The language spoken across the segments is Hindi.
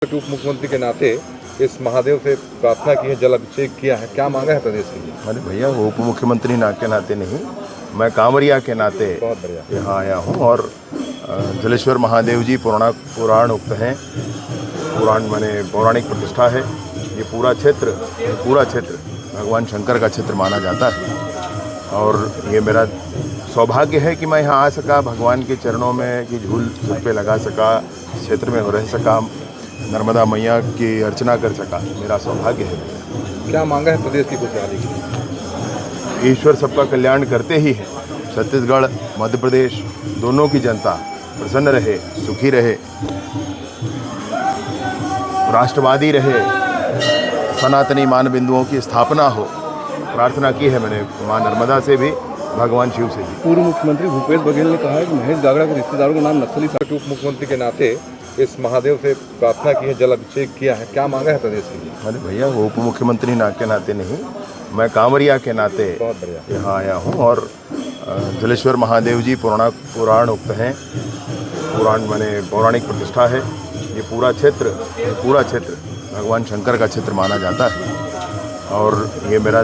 उप मुख्यमंत्री के नाते इस महादेव से प्रार्थना की है, जल अभिषेक किया है, क्या मांगा है प्रदेश के लिए? अरे भैया, वो उप मुख्यमंत्री के नाते नहीं, मैं कांवरिया के नाते बहुत बढ़िया। यहाँ आया हूँ। और जलेश्वर महादेव जी पुराण उक्त हैं। पुराण माने पौराणिक प्रतिष्ठा है। ये पूरा क्षेत्र भगवान शंकर का क्षेत्र माना जाता है। और ये मेरा सौभाग्य है कि मैं यहाँ आ सका, भगवान के चरणों में की झूल पे लगा सका, इस क्षेत्र में रह सका, नर्मदा मैया की अर्चना कर सका। मेरा सौभाग्य है। क्या मांगा है प्रदेश की खुशहाली के लिए? ईश्वर सबका कल्याण करते ही है। छत्तीसगढ़, मध्य प्रदेश दोनों की जनता प्रसन्न रहे, सुखी रहे, राष्ट्रवादी रहे, सनातनी मान बिंदुओं की स्थापना हो। प्रार्थना की है मैंने मां नर्मदा से भी, भगवान शिव से भी। पूर्व मुख्यमंत्री भूपेश बघेल ने कहा है कि महेश गागड़ा के रिश्तेदारों का नाम नक्सली। उप मुख्यमंत्री के नाते इस महादेव से प्रार्थना की है, जल अभिषेक किया है, क्या मांगा है प्रदेश के लिए? अरे भैया, वो उप मुख्यमंत्री के नाते नहीं, मैं कांवरिया के नाते बहुत बढ़िया। यहाँ आया हूँ। और जलेश्वर महादेव जी पुराण उक्त हैं। पुराण माने पौराणिक प्रतिष्ठा है। ये पूरा क्षेत्र भगवान शंकर का क्षेत्र माना जाता है। और ये मेरा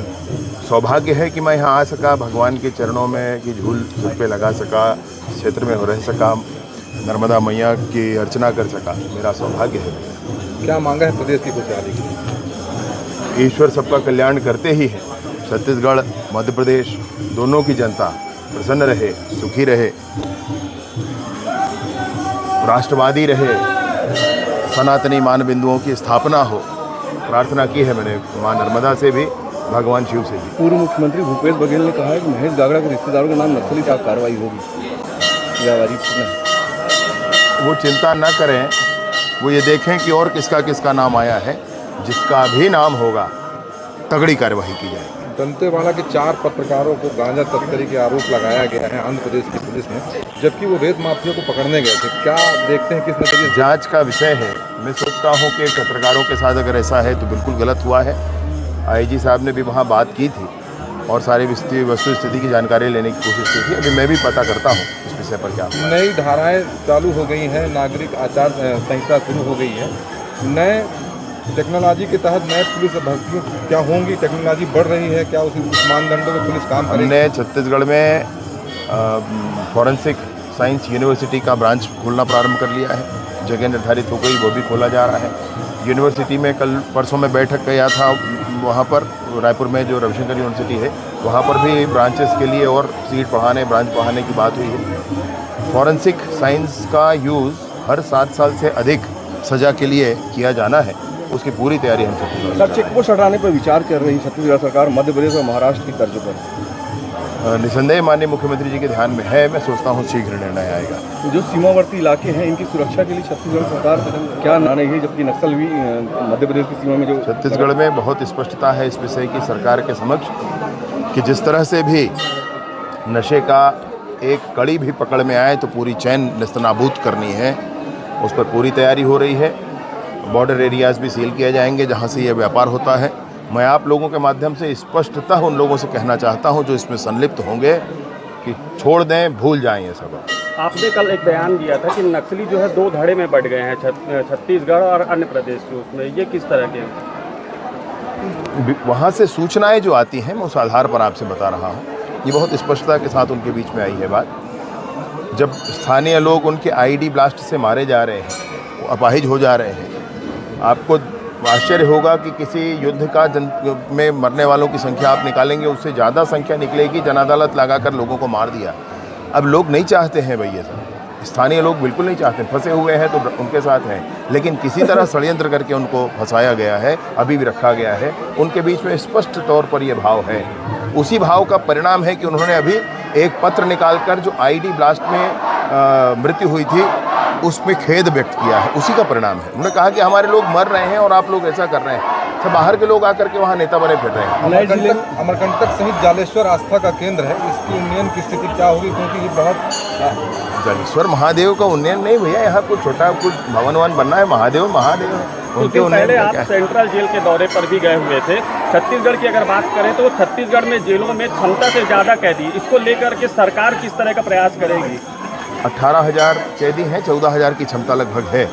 सौभाग्य है कि मैं यहाँ आ सका, भगवान के चरणों में की झूल पे लगा सका, इस क्षेत्र में रह सका, नर्मदा मैया की अर्चना कर सका। मेरा सौभाग्य है। क्या मांगा है प्रदेश की खुशहाली के लिए? ईश्वर सबका कल्याण करते ही है। छत्तीसगढ़, मध्य प्रदेश दोनों की जनता प्रसन्न रहे, सुखी रहे, राष्ट्रवादी रहे, सनातनी मान बिंदुओं की स्थापना हो। प्रार्थना की है मैंने मां नर्मदा से भी, भगवान शिव से भी। पूर्व मुख्यमंत्री भूपेश बघेल ने कहा है कि महेश गागड़ा के रिश्तेदारों का नाम नक्सली। क्या कार्रवाई होगी या वारी? वो चिंता न करें, वो ये देखें कि और किसका किसका नाम आया है। जिसका भी नाम होगा तगड़ी कार्यवाही की जाएगी। दंतेवाड़ा के 4 पत्रकारों को गांजा तस्करी के आरोप लगाया गया है आंध्र प्रदेश की पुलिस ने, जबकि वो रेत माफिया को पकड़ने गए थे। क्या देखते हैं, किस नतीजे? जांच का विषय है। मैं सोचता हूँ कि पत्रकारों के साथ अगर ऐसा है तो बिल्कुल गलत हुआ है। आईजी साहब ने भी वहाँ बात की थी और सारी वस्तु स्थिति की जानकारी लेने की कोशिश की थी। अभी मैं भी पता करता हूँ इस विषय पर क्या। नई धाराएं चालू हो गई हैं, नागरिक आचार संहिता शुरू हो गई है। नए टेक्नोलॉजी के तहत नए पुलिस भर्तियाँ क्या होंगी? टेक्नोलॉजी बढ़ रही है, क्या उस मानदंडों में पुलिस काम करेगी? हमने छत्तीसगढ़ में फॉरेंसिक साइंस यूनिवर्सिटी का ब्रांच खोलना प्रारंभ कर लिया है। जगह निर्धारित हो गई, वो भी खोला जा रहा है। यूनिवर्सिटी में कल परसों में बैठक गया था, वहाँ पर रायपुर में जो रविशंकर यूनिवर्सिटी है, वहाँ पर भी ब्रांचेस के लिए और ब्रांच बढ़ाने की बात हुई है। फॉरेंसिक साइंस का यूज़ हर 7 साल से अधिक सज़ा के लिए किया जाना है, उसकी पूरी तैयारी हम छत्तीसगढ़। सर, चेकपोस्ट हटाने पर विचार कर रही छत्तीसगढ़ सरकार मध्य प्रदेश और महाराष्ट्र की तर्ज पर। निसंदेह माननीय मुख्यमंत्री जी के ध्यान में है। मैं सोचता हूँ शीघ्र निर्णय आएगा। तो जो सीमावर्ती इलाके हैं, इनकी सुरक्षा के लिए छत्तीसगढ़ सरकार क्या ना रही है, जबकि नक्सल भी मध्य प्रदेश की सीमा में जो छत्तीसगढ़ में बहुत स्पष्टता है इस विषय की सरकार के समक्ष कि जिस तरह से भी नशे का एक कड़ी भी पकड़ में आए तो पूरी चैन नेस्तनाबूद करनी है। उस पर पूरी तैयारी हो रही है। बॉर्डर एरियाज़ भी सील किए जाएंगे जहाँ से ये व्यापार होता है। मैं आप लोगों के माध्यम से स्पष्टतः उन लोगों से कहना चाहता हूँ जो इसमें संलिप्त होंगे कि छोड़ दें, भूल जाएं ये सब। आपने कल एक बयान दिया था कि नक्सली जो है 2 धड़े में बढ़ गए हैं, छत्तीसगढ़ और अन्य प्रदेश के। उसमें ये किस तरह के? वहाँ से सूचनाएं जो आती हैं, मैं उस आधार पर आपसे बता रहा हूँ। ये बहुत स्पष्टता के साथ उनके बीच में आई है बात। जब स्थानीय लोग उनके आईडी ब्लास्ट से मारे जा रहे हैं, वो अपाहिज हो जा रहे हैं, आपको आश्चर्य होगा कि किसी युद्ध का में मरने वालों की संख्या आप निकालेंगे, उससे ज़्यादा संख्या निकलेगी जन अदालत लगाकर लोगों को मार दिया। अब लोग नहीं चाहते हैं भैया सब, स्थानीय लोग बिल्कुल नहीं चाहते, फंसे हुए हैं तो उनके साथ हैं, लेकिन किसी तरह षड्यंत्र करके उनको फंसाया गया है, अभी भी रखा गया है। उनके बीच में स्पष्ट तौर पर यह भाव है। उसी भाव का परिणाम है कि उन्होंने अभी एक पत्र निकालकर जो आईडी ब्लास्ट में मृत्यु हुई थी उसमें खेद व्यक्त किया है। उसी का परिणाम है। उन्होंने कहा कि हमारे लोग मर रहे हैं और आप लोग ऐसा कर रहे हैं। सब बाहर के लोग आकर के वहाँ नेता बने फिर रहे हैं। अमरकंटक सहित जालेश्वर आस्था का केंद्र है, इसकी उन्नयन की स्थिति क्या होगी? क्योंकि ये बहुत जालेश्वर महादेव का उन्नयन नहीं भैया, यहाँ कुछ छोटा कुछ भवन बनना है। महादेव है। उनके पहले आप सेंट्रल जेल के दौरे पर भी गए हुए थे। छत्तीसगढ़ की अगर बात करें तो छत्तीसगढ़ में जेलों में क्षमता से ज़्यादा कैदी, इसको लेकर के सरकार किस तरह का प्रयास करेगी? 18,000 कैदी हैं, 14,000 की क्षमता लगभग है।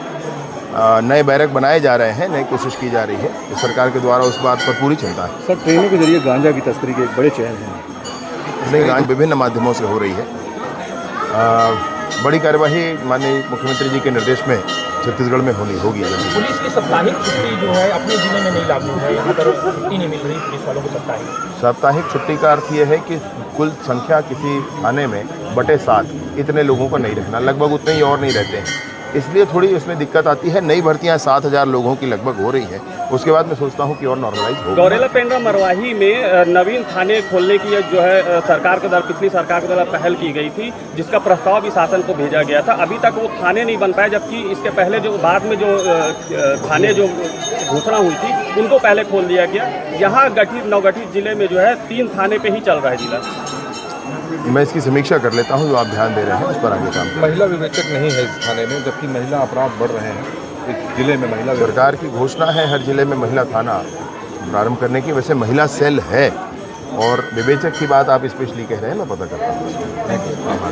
नए बैरक बनाए जा रहे हैं, नई कोशिश की जा रही है। इस सरकार के द्वारा उस बात पर पूरी चिंता है। सर, ट्रेनों के जरिए गांजा की तस्करी के एक बड़े चैनल हैं। इसलिए गांजा विभिन्न माध्यमों से हो रही है। बड़ी कार्यवाही माननीय मुख्यमंत्री जी के निर्देश में छत्तीसगढ़ में होगी जल्दी। पुलिस की साप्ताहिक छुट्टी जो है अपने जिले में नहीं लागू है, यहाँ पर छुट्टी नहीं मिल रही पुलिस वालों को साप्ताहिक। साप्ताहिक छुट्टी का अर्थ ये है कि कुल संख्या किसी थाने में बटे 7 इतने लोगों को नहीं रखना, लगभग उतने ही और नहीं रहते हैं, इसलिए थोड़ी उसमें दिक्कत आती है। नई भर्तियां 7,000 लोगों की लगभग हो रही है, उसके बाद मैं सोचता हूं कि और नॉर्मलाइज होगा। गौरेला पेंड्रा मरवाही में नवीन थाने खोलने की जो है सरकार के द्वारा, पिछली सरकार के द्वारा पहल की गई थी, जिसका प्रस्ताव भी शासन को भेजा गया था। अभी तक वो थाने नहीं बन पाए, जबकि इसके पहले जो बाद में जो थाने जो घोषणा हुई थी उनको पहले खोल दिया गया। यहाँ गठित नवगठित जिले में जो है 3 थाने पे ही चल रहा है जिला। मैं इसकी समीक्षा कर लेता हूं, जो आप ध्यान दे रहे हैं उस पर आगे काम। महिला विवेचक नहीं है इस थाने में, जबकि महिला अपराध बढ़ रहे हैं इस जिले में। महिला सरकार की घोषणा है हर जिले में महिला थाना प्रारंभ करने की। वैसे महिला सेल है, और विवेचक की बात आप स्पेशली कह रहे हैं, मैं पता करता हूँ।